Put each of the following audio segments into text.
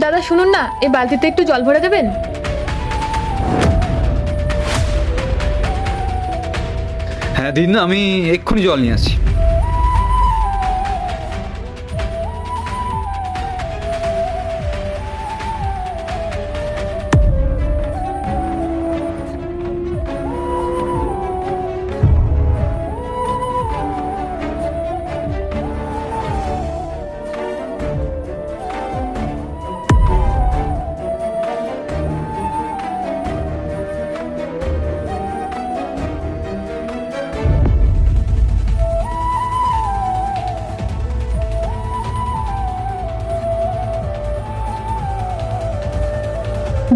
দাদা শুনুন না, এই বালতিতে একটু জল ভরে দেবেন। হ্যাঁ দিন, আমি এক্ষুনি জল নিয়ে আসছি।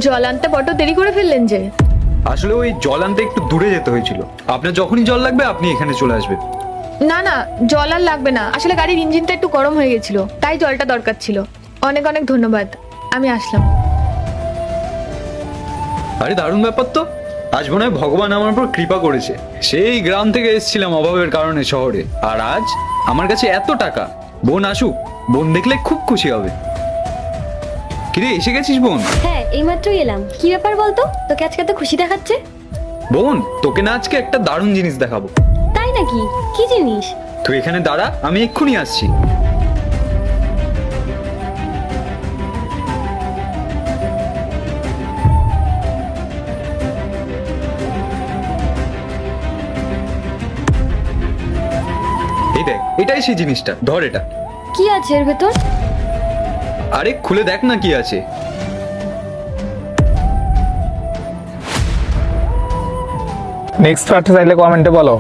জল আনতে বড্ড দেরি করে ফেললেন যে। আসলে ওই জল আনতে একটু দূরে যেতে হয়েছিল। আপনার যখনই জল লাগবে আপনি এখানে চলে আসবেন। না না, জল আর লাগবে না, আসলে গাড়ির ইঞ্জিনটা একটু গরম হয়ে গেছিল, তাই জলটা দরকার ছিল। অনেক অনেক ধন্যবাদ, আমি আসলাম। আরে দারুণ ব্যাপার তো। আজ মনে হয় ভগবান আমার উপর কৃপা করেছে। সেই গ্রাম থেকে এসেছিলাম অভাবের কারণে শহরে, আর আজ আমার কাছে এত টাকা। বোন আসুক, বোন দেখলে খুব খুশি হবে। কিরে, এসে গেছিস বোন? হ্যাঁ, এইমাত্রই এলাম। কি ব্যাপার বলতো, তোকে আজকে তো খুশি দেখাচ্ছে। বোন, তোকে না আজকে একটা দারুণ জিনিস দেখাবো। তাই নাকি? কি জিনিস? তুই এখানে দাঁড়া, আমি এক্ষুনি আসছি। এই দেখ, এটাই সেই জিনিসটা, ধর এটা। কি আছে এর ভেতর? আরে খুলে দেখ না কি আছে। নেক্সট পার্ট চাইলে কমেন্টে বলো।